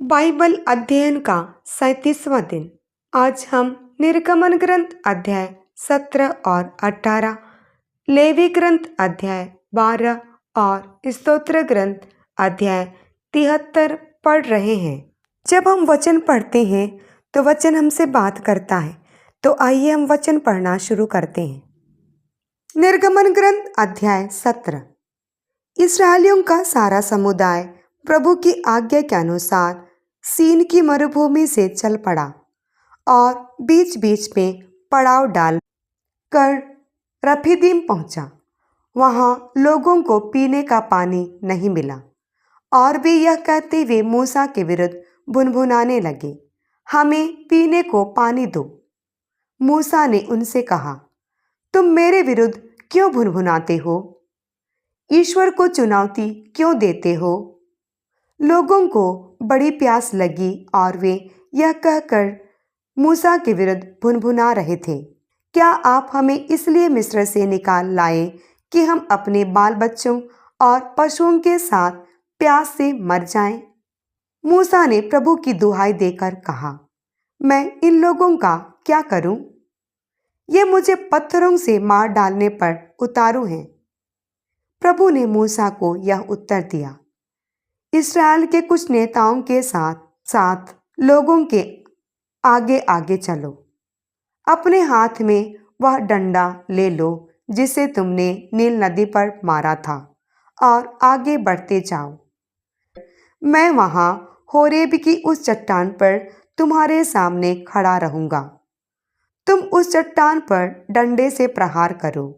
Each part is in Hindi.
बाइबल अध्ययन का 37वां दिन। आज हम निर्गमन ग्रंथ अध्याय 17 और 18, लेवी ग्रंथ अध्याय 12 और स्तोत्र ग्रंथ अध्याय 73 पढ़ रहे हैं। जब हम वचन पढ़ते हैं तो वचन हमसे बात करता है। तो आइए हम वचन पढ़ना शुरू करते हैं। निर्गमन ग्रंथ अध्याय 17। इस्राएलियों का सारा समुदाय प्रभु की आज्ञा के अनुसार सीन की मरुभूमि से चल पड़ा और बीच बीच में पड़ाव डाल कर रफीदीम पहुंचा। वहां लोगों को पीने का पानी नहीं मिला और वे यह कहते हुए मूसा के विरुद्ध भुनभुनाने लगे, हमें पीने को पानी दो। मूसा ने उनसे कहा, तुम मेरे विरुद्ध क्यों भुनभुनाते हो? ईश्वर को चुनौती क्यों देते हो? लोगों को बड़ी प्यास लगी और वे यह कहकर मूसा के विरुद्ध भुनभुना रहे थे, क्या आप हमें इसलिए मिस्र से निकाल लाए कि हम अपने बाल बच्चों और पशुओं के साथ प्यास से मर जाएं? मूसा ने प्रभु की दुहाई देकर कहा, मैं इन लोगों का क्या करूं? ये मुझे पत्थरों से मार डालने पर उतारू हैं। प्रभु ने मूसा को यह उत्तर दिया, इस्राएल के कुछ नेताओं के साथ साथ लोगों के आगे आगे चलो। अपने हाथ में वह डंडा ले लो जिसे तुमने नील नदी पर मारा था और आगे बढ़ते जाओ। मैं वहां होरेब की उस चट्टान पर तुम्हारे सामने खड़ा रहूंगा। तुम उस चट्टान पर डंडे से प्रहार करो,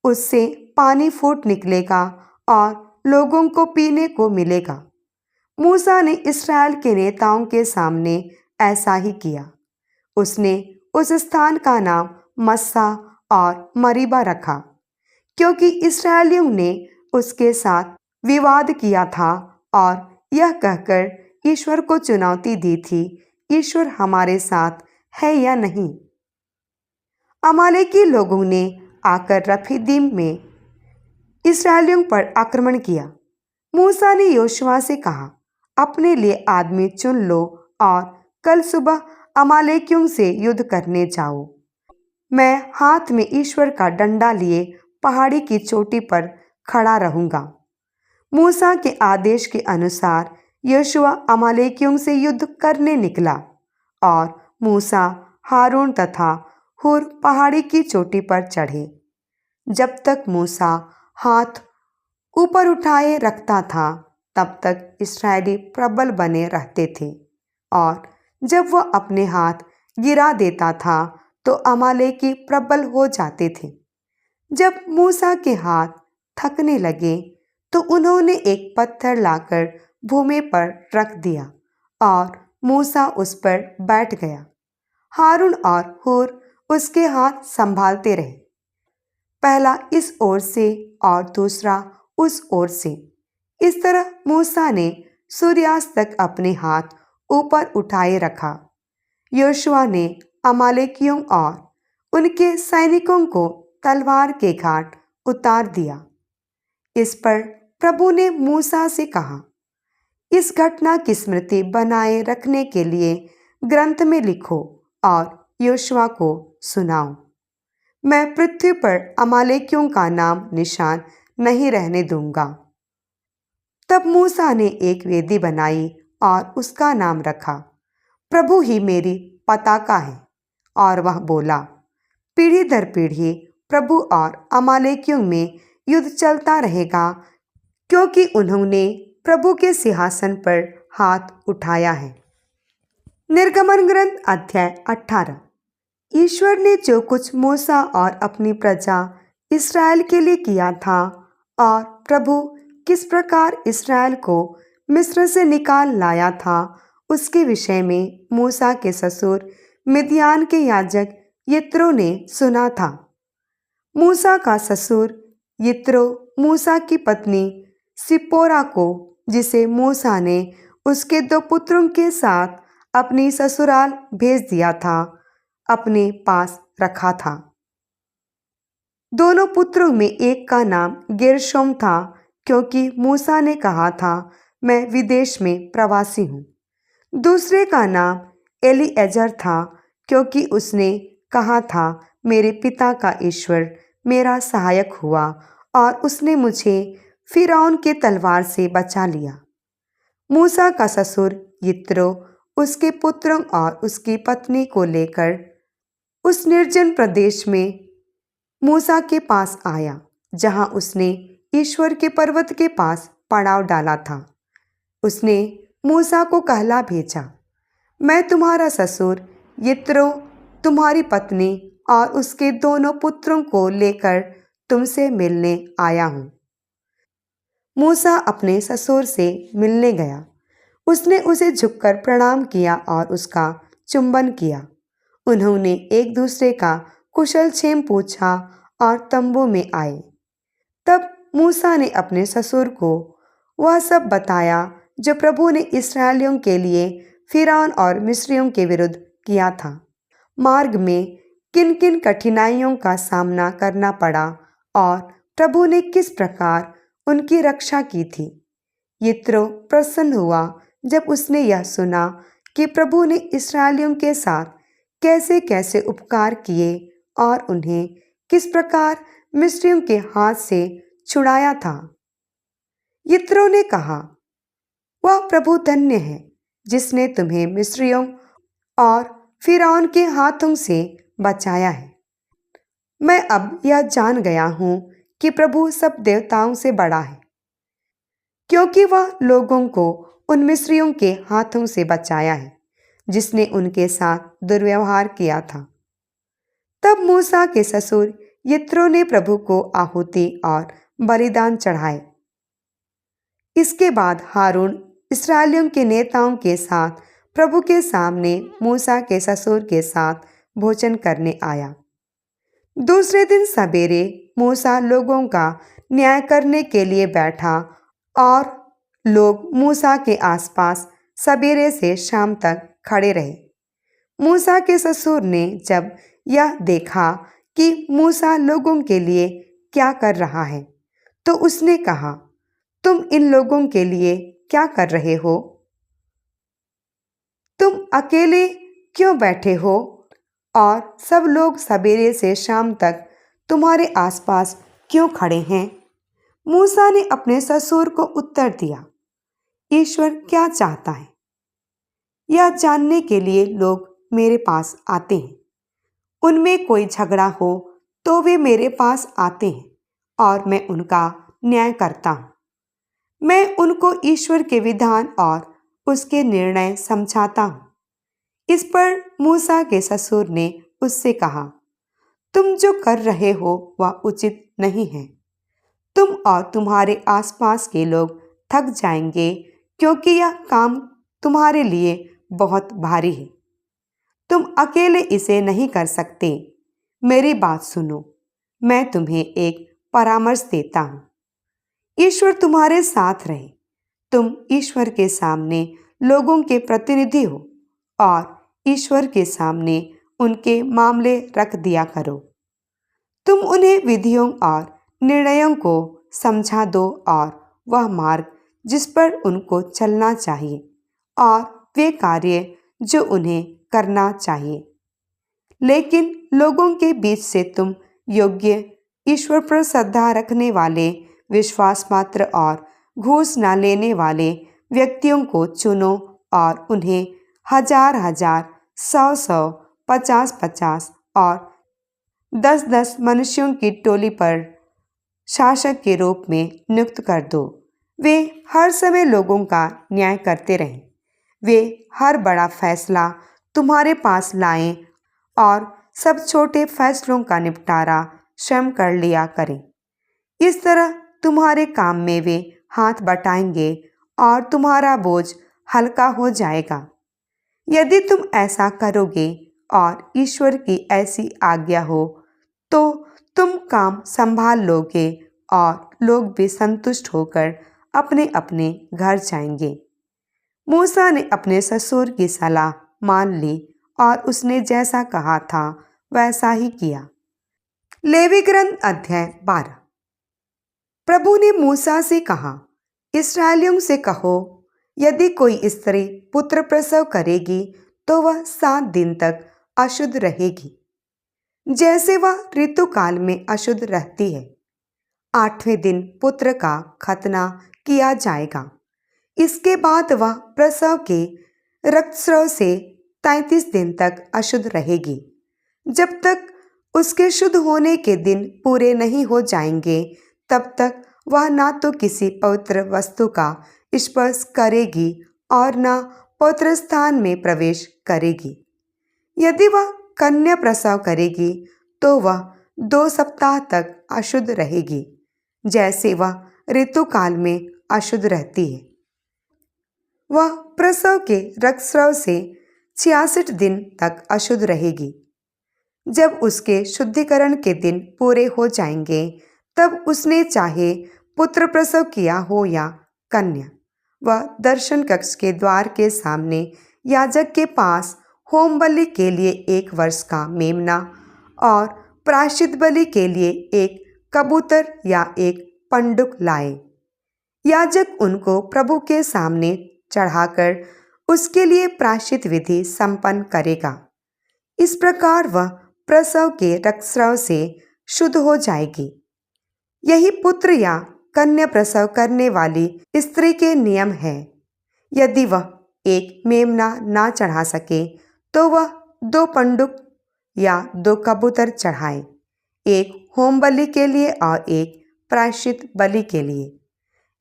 उससे पानी फूट निकलेगा और लोगों को पीने को मिलेगा। मूसा ने इस्राएल के नेताओं के सामने ऐसा ही किया। उसने उस स्थान का नाम मस्सा और मरीबा रखा, क्योंकि इस्राएलियों ने उसके साथ विवाद किया था और यह कहकर ईश्वर को चुनौती दी थी, ईश्वर हमारे साथ है या नहीं। अमालेकी लोगों ने आकर रफीदीम में इस्राएलियों पर आक्रमण किया। मूसा ने योशुआ से कहा, अपने लिए आदमी चुन लो और कल सुबह अमालेकियों से युद्ध करने जाओ। मैं हाथ में ईश्वर का डंडा लिए पहाड़ी की चोटी पर खड़ा रहूंगा। मूसा के आदेश के अनुसार योशुआ अमालेकियों से युद्ध करने निकला और मूसा, हारून तथा हुर पहाड़ी की चोटी पर चढ़े। जब तक मूसा हाथ ऊपर उठाए रखता था तब तक इस्राएली प्रबल बने रहते थे और जब वह अपने हाथ गिरा देता था तो अमालेकी प्रबल हो जाते थे। जब मूसा के हाथ थकने लगे तो उन्होंने एक पत्थर लाकर भूमि पर रख दिया और मूसा उस पर बैठ गया। हारून और हुर उसके हाथ संभालते रहे, पहला इस ओर से और दूसरा उस ओर से। इस तरह मूसा ने सूर्यास्त तक अपने हाथ ऊपर उठाए रखा। योशुआ ने अमालेकियों और उनके सैनिकों को तलवार के घाट उतार दिया। इस पर प्रभु ने मूसा से कहा, इस घटना की स्मृति बनाए रखने के लिए ग्रंथ में लिखो और योशुआ को सुनाओ। मैं पृथ्वी पर अमालेकियों का नाम निशान नहीं रहने दूंगा। तब मूसा ने एक वेदी बनाई और उसका नाम रखा, प्रभु ही मेरी पताका है। और वह बोला, पीढ़ी दर पीढ़ी प्रभु और अमालेकियों में युद्ध चलता रहेगा, क्योंकि उन्होंने प्रभु के सिंहासन पर हाथ उठाया है। निर्गमन ग्रंथ अध्याय 18। ईश्वर ने जो कुछ मूसा और अपनी प्रजा इस्राएल के लिए किया था और प्रभु किस प्रकार इस्राएल को मिस्र से निकाल लाया था, उसके विषय में मूसा के ससुर मिद्यान के याजक यित्रो ने सुना था। मूसा का ससुर यित्रो मूसा की पत्नी सिप्पोरा को, जिसे मूसा ने उसके 2 पुत्रों के साथ अपनी ससुराल भेज दिया था, अपने पास रखा था। दोनों पुत्रों में एक का नाम गेरशोम था, क्योंकि मूसा ने कहा था, मैं विदेश में प्रवासी हूँ। दूसरे का नाम एलीएजर था, क्योंकि उसने कहा था, मेरे पिता का ईश्वर मेरा सहायक हुआ और उसने मुझे फिरौन के तलवार से बचा लिया। मूसा का ससुर यित्रो उसके पुत्रों और उसकी पत्नी को लेकर उस निर्जन प्रदेश में मूसा के पास आया, जहां उसने ईश्वर के पर्वत के पास पड़ाव डाला था। उसने मूसा को कहला भेजा, मैं तुम्हारा ससुर यित्रो, तुम्हारी पत्नी और उसके दोनों पुत्रों को लेकर तुमसे मिलने आया हूँ। मूसा अपने ससुर से मिलने गया। उसने उसे झुककर प्रणाम किया और उसका चुंबन किया। उन्होंने एक दूसरे का कुशल क्षेम पूछा और तंबू में आए। तब मूसा ने अपने ससुर को वह सब बताया जो प्रभु ने इस्राएलियों के लिए फिरौन और मिस्रियों के विरुद्ध किया था। मार्ग में किन किन कठिनाइयों का सामना करना पड़ा और प्रभु ने किस प्रकार उनकी रक्षा की थी। यित्रो प्रसन्न हुआ जब उसने यह सुना कि प्रभु ने इस्राएलियों के साथ कैसे कैसे उपकार किए और उन्हें किस प्रकार मिस्रियों के हाथ से छुड़ाया था। यित्रो ने कहा, वह प्रभु धन्य है जिसने तुम्हें मिस्रियों और फिरौन के हाथों से बचाया है। मैं अब यह जान गया हूँ कि प्रभु सब देवताओं से बड़ा है, क्योंकि वह लोगों को उन मिस्रियों के हाथों से बचाया है जिसने उनके साथ दुर्व्यवहार किया था। तब मूसा के ससुर यित्रो ने प्रभु को आहुति और बलिदान चढ़ाए। इसके बाद हारून इस्राएलियों के नेताओं के साथ प्रभु के सामने मूसा के ससुर के साथ भोजन करने आया। दूसरे दिन सवेरे मूसा लोगों का न्याय करने के लिए बैठा और लोग मूसा के आसपास सवेरे से शाम तक खड़े रहे। मूसा के ससुर ने जब यह देखा कि मूसा लोगों के लिए क्या कर रहा है, तो उसने कहा, तुम इन लोगों के लिए क्या कर रहे हो? तुम अकेले क्यों बैठे हो और सब लोग सवेरे से शाम तक तुम्हारे आसपास क्यों खड़े हैं? मूसा ने अपने ससुर को उत्तर दिया, ईश्वर क्या चाहता है यह जानने के लिए लोग मेरे पास आते हैं। उनमें कोई झगड़ा हो तो वे मेरे पास आते हैं और मैं उनका न्याय करता हूँ। मैं उनको ईश्वर के विधान और उसके निर्णय समझाता हूँ। इस पर मूसा के ससुर ने उससे कहा, तुम जो कर रहे हो वह उचित नहीं है। तुम और तुम्हारे आसपास के लोग थक जाएंगे, क्योंकि यह काम तुम्हारे लिए बहुत भारी है। तुम अकेले इसे नहीं कर सकते। मेरी बात सुनो, मैं तुम्हें एक परामर्श देता हूँ। ईश्वर तुम्हारे साथ रहे। तुम ईश्वर के सामने लोगों के प्रतिनिधि हो और ईश्वर के सामने उनके मामले रख दिया करो। तुम उन्हें विधियों और निर्णयों को समझा दो और वह मार्ग जिस पर उनको चलना चाहिए और वे कार्य जो उन्हें करना चाहिए। लेकिन लोगों के बीच से तुम योग्य, ईश्वर पर श्रद्धा रखने वाले, विश्वास पात्र और घूस न लेने वाले व्यक्तियों को चुनो और उन्हें 1000-1000, 100-100, 50-50 और 10-10 मनुष्यों की टोली पर शासक के रूप में नियुक्त कर दो। वे हर समय लोगों का न्याय करते रहें। वे हर बड़ा फैसला तुम्हारे पास लाएं और सब छोटे फैसलों का निपटारा स्वयं कर लिया करें। इस तरह तुम्हारे काम में वे हाथ बटाएंगे और तुम्हारा बोझ हल्का हो जाएगा। यदि तुम ऐसा करोगे और ईश्वर की ऐसी आज्ञा हो, तो तुम काम संभाल लोगे और लोग भी संतुष्ट होकर अपने अपने घर जाएंगे। मूसा ने अपने ससुर की सलाह मान ली और उसने जैसा कहा था वैसा ही किया। लेवी ग्रंथ अध्याय 12। प्रभु ने मूसा से कहा, इस्राएलियों से कहो, यदि कोई स्त्री पुत्र प्रसव करेगी तो वह 7 दिन तक अशुद्ध रहेगी, जैसे वह ऋतुकाल में अशुद्ध रहती है। 8वें दिन पुत्र का खतना किया जाएगा। इसके बाद वह प्रसव के रक्तस्राव से 33 दिन तक अशुद्ध रहेगी। जब तक उसके शुद्ध होने के दिन पूरे नहीं हो जाएंगे, तब तक वह ना तो किसी पवित्र वस्तु का स्पर्श करेगी और न पवित्र स्थान में प्रवेश करेगी। यदि वह कन्या प्रसव करेगी तो वह 2 सप्ताह तक अशुद्ध रहेगी, जैसे वह ऋतुकाल में अशुद्ध रहती है। वह प्रसव के रक्तस्राव से 66 दिन तक अशुद्ध रहेगी। जब उसके शुद्धिकरण के दिन पूरे हो जाएंगे, तब उसने चाहे पुत्र प्रसव किया हो या कन्या, वह दर्शन कक्ष के द्वार के सामने याजक के पास होम बलि के लिए 1 वर्ष का मेमना और प्रायश्चित बलि के लिए 1 कबूतर या 1 पंडुक लाए। याजक उनको प्रभु के सामने चढ़ाकर उसके लिए प्रायश्चित विधि संपन्न करेगा। इस प्रकार वह प्रसव के रक्तस्राव से शुद्ध हो जाएगी। यही पुत्र या कन्या प्रसव करने वाली स्त्री के नियम है। यदि वह 1 मेमना ना चढ़ा सके तो वह 2 पंडुक या 2 कबूतर चढ़ाए, 1 होम बलि के लिए और 1 प्रायश्चित बलि के लिए।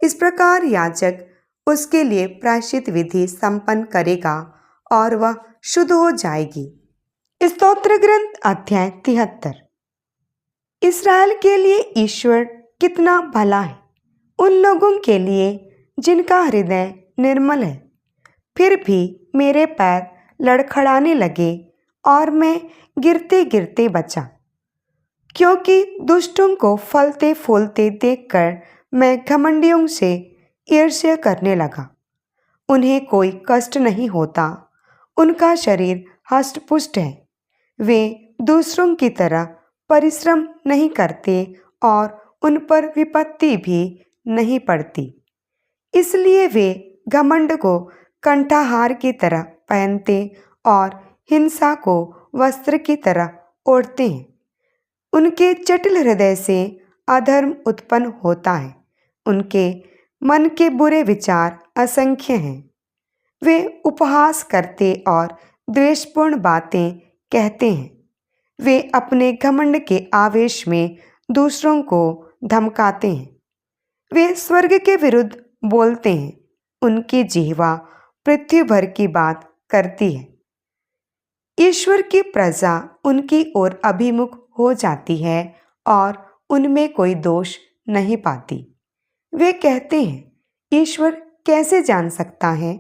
इस प्रकार याजक उसके लिए प्रायश्चित विधि संपन्न करेगा और वह शुद्ध हो जाएगी। स्तोत्र ग्रंथ अध्याय 73। इस्राएल के लिए ईश्वर कितना भला है, उन लोगों के लिए जिनका हृदय निर्मल है। फिर भी मेरे पैर लड़खड़ाने लगे और मैं गिरते गिरते बचा, क्योंकि दुष्टों को फलते फूलते देखकर मैं घमंडियों से ईर्ष्या करने लगा। उन्हें कोई कष्ट नहीं होता, उनका शरीर हष्ट-पुष्ट है। वे दूसरों की तरह परिश्रम नहीं करते और उन पर विपत्ति भी नहीं पड़ती। इसलिए वे घमंड को कंठाहार की तरह पहनते और हिंसा को वस्त्र की तरह ओढ़ते हैं। उनके जटिल हृदय से अधर्म उत्पन्न होता है, उनके मन के बुरे विचार असंख्य हैं। वे उपहास करते और द्वेषपूर्ण बातें कहते हैं। वे अपने घमंड के आवेश में दूसरों को धमकाते हैं। वे स्वर्ग के विरुद्ध बोलते हैं, उनकी जिह्वा पृथ्वी भर की बात करती है। ईश्वर की प्रजा उनकी ओर अभिमुख हो जाती है और उनमें कोई दोष नहीं पाती। वे कहते हैं, ईश्वर कैसे जान सकता है?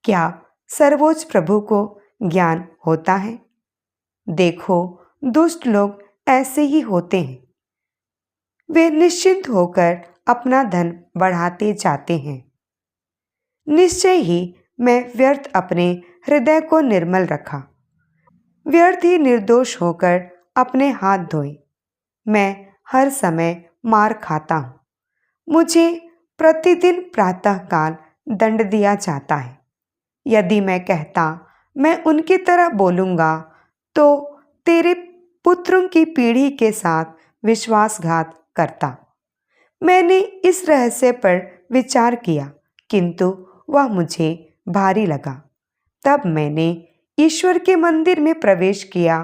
क्या सर्वोच्च प्रभु को ज्ञान होता है? देखो, दुष्ट लोग ऐसे ही होते हैं। वे निश्चिंत होकर अपना धन बढ़ाते जाते हैं। निश्चय ही मैं व्यर्थ अपने हृदय को निर्मल रखा, व्यर्थ ही निर्दोष होकर अपने हाथ धोए। मैं हर समय मार खाता हूँ, मुझे प्रतिदिन प्रातःकाल दंड दिया जाता है। यदि मैं कहता मैं उनकी तरह बोलूँगा, तो तेरे पुत्रों की पीढ़ी के साथ विश्वासघात करता। मैंने इस रहस्य पर विचार किया, किंतु वह मुझे भारी लगा। तब मैंने ईश्वर के मंदिर में प्रवेश किया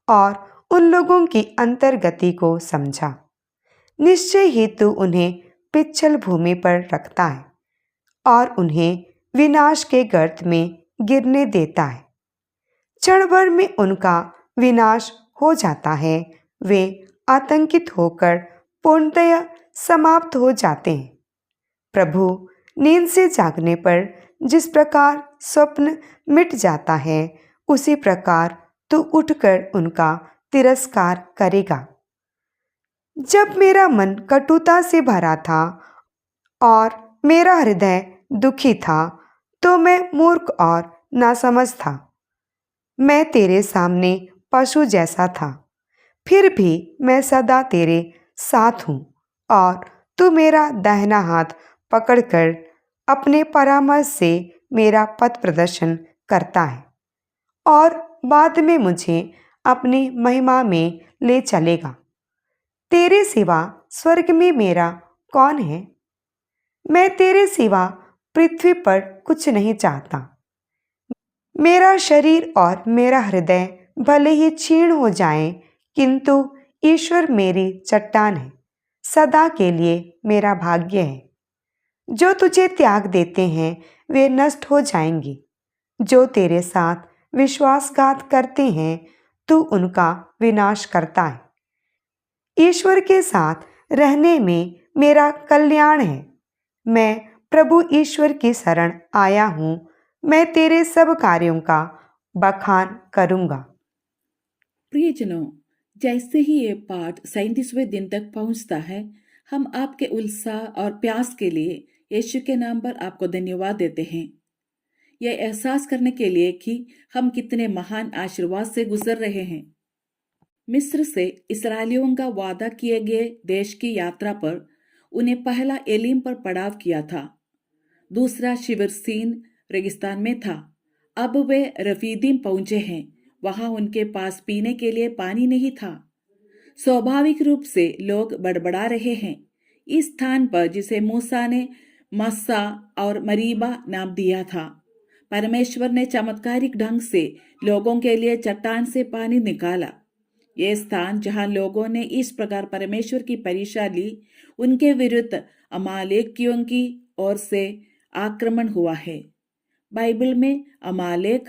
और उन लोगों की अंतर्गति को समझा। निश्चय ही तू उन्हें पिछल भूमि पर रखता है और उन्हें विनाश के गर्त में गिरने देता है। क्षण भर में उनका विनाश हो जाता है। वे आतंकित होकर पूर्णतया समाप्त हो जाते हैं। प्रभु, नींद से जागने पर जिस प्रकार स्वप्न मिट जाता है, उसी प्रकार तू उठकर उनका तिरस्कार करेगा। जब मेरा मन कटुता से भरा था और मेरा हृदय दुखी था, तो मैं मूर्ख और नासमझ था। मैं तेरे सामने पशु जैसा था, फिर भी मैं सदा तेरे साथ हूँ और तू मेरा दाहिना हाथ पकड़कर अपने परामर्श से मेरा पथ प्रदर्शन करता है और बाद में मुझे अपनी महिमा में ले चलेगा। तेरे सिवा स्वर्ग में मेरा कौन है? मैं तेरे सिवा पृथ्वी पर कुछ नहीं चाहता। मेरा शरीर और मेरा हृदय भले ही क्षीण हो जाएं, किंतु ईश्वर मेरी चट्टान है, सदा के लिए मेरा भाग्य है। जो तुझे त्याग देते हैं वे नष्ट हो जाएंगे। जो तेरे साथ विश्वासघात करते हैं तू उनका विनाश करता है। ईश्वर के साथ रहने में मेरा कल्याण है। मैं प्रभु ईश्वर की शरण आया हूँ। मैं तेरे सब कार्यों का बखान करूँगा। प्रियजनों, जैसे ही ये पाठ 37वें दिन तक पहुंचता है, हम आपके उत्साह और प्यास के लिए यीशु के नाम पर आपको धन्यवाद देते हैं। यह एहसास करने के लिए कि हम कितने महान आशीर्वाद से गुजर रहे हैं। मिस्र से इस्राएलियों का वादा किए गए देश की यात्रा पर उन्हें पहला एलीम पर पड़ाव किया था, दूसरा शिविर सीन रेगिस्तान में था। अब वे रफीदीम पहुंचे हैं। वहां उनके पास पीने के लिए पानी नहीं था। स्वाभाविक रूप से लोग बड़बड़ा रहे हैं। इस स्थान पर जिसे मूसा ने मस्सा और मरीबा नाम दिया था, परमेश्वर ने चमत्कारिक ढंग से लोगों के लिए चट्टान से पानी निकाला। ये स्थान जहां लोगों ने इस प्रकार परमेश्वर की परीक्षा ली, उनके विरुद्ध अमालेकियों की ओर से आक्रमण हुआ है। बाइबल में अमालेक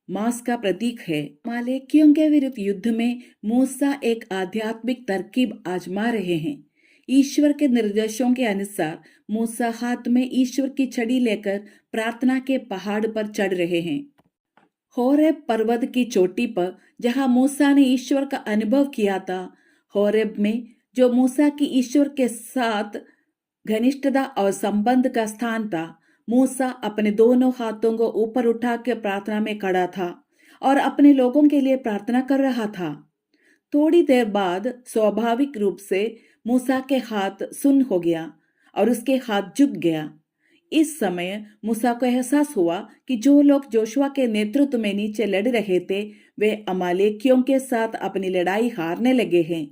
मांस का प्रतीक है। अमालेकियों के विरुद्ध युद्ध में मूसा एक आध्यात्मिक तरकीब आजमा रहे हैं। ईश्वर के निर्देशों के अनुसार मूसा हाथ में ईश्वर की छड़ी लेकर प्रार्थना के पहाड़ पर चढ़ रहे हैं। होरेब पर्वत की चोटी पर जहां मूसा ने ईश्वर का अनुभव किया था, होरेब में जो मूसा की ईश्वर के साथ घनिष्ठता और संबंध का स्थान था, मूसा अपने दोनों हाथों को ऊपर उठा के प्रार्थना में खड़ा था और अपने लोगों के लिए प्रार्थना कर रहा था। थोड़ी देर बाद स्वाभाविक रूप से मूसा के हाथ सुन्न हो गया और उसके हाथ झुक गया। इस समय मूसा को एहसास हुआ कि जो लोग जोशुआ के नेतृत्व में नीचे लड़ रहे थे, वे अमालेकियों के साथ अपनी लड़ाई हारने लगे हैं।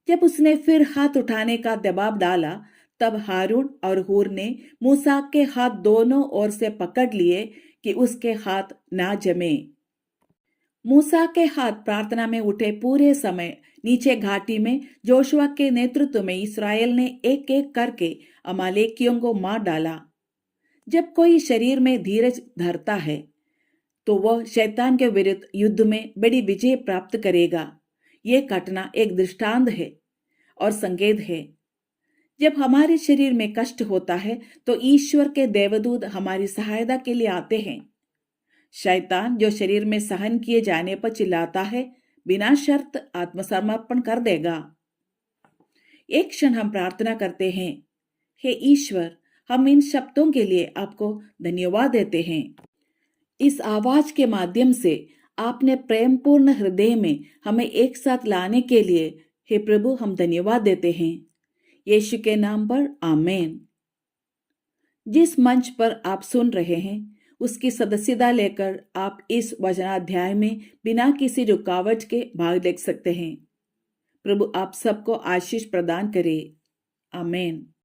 जब उसने फिर हाथ उठाने का दबाव डाला, तब हारून और हूर ने मूसा के हाथ दोनों ओर से पकड़ लिए कि उसके हाथ ना जमे। मूसा के हाथ प्रार्थना में उठे पूरे समय नीचे घाटी में जोशुआ के नेतृत्व में इस्राएल ने एक एक करके अमालेकियों को मार डाला। जब कोई शरीर में धीरज धरता है तो वह शैतान के विरुद्ध युद्ध में बड़ी विजय प्राप्त करेगा। यह घटना एक दृष्टांत है और संकेत है। जब हमारे शरीर में कष्ट होता है तो ईश्वर के देवदूत हमारी सहायता के लिए आते हैं। शैतान जो शरीर में सहन किए जाने पर चिल्लाता है, बिना शर्त आत्मसमर्पण कर देगा। एक क्षण हम प्रार्थना करते हैं, हे ईश्वर, हम इन शब्दों के लिए आपको धन्यवाद देते हैं। इस आवाज के माध्यम से आपने प्रेमपूर्ण हृदय में हमें एक साथ लाने के लिए, हे प्रभु, हम धन्यवाद देते हैं। यीशु के नाम पर आमीन। जिस मंच पर आप सुन रहे हैं उसकी सदस्यता लेकर आप इस वचनाध्याय में बिना किसी रुकावट के भाग ले सकते हैं। प्रभु आप सबको आशीष प्रदान करे। आमीन।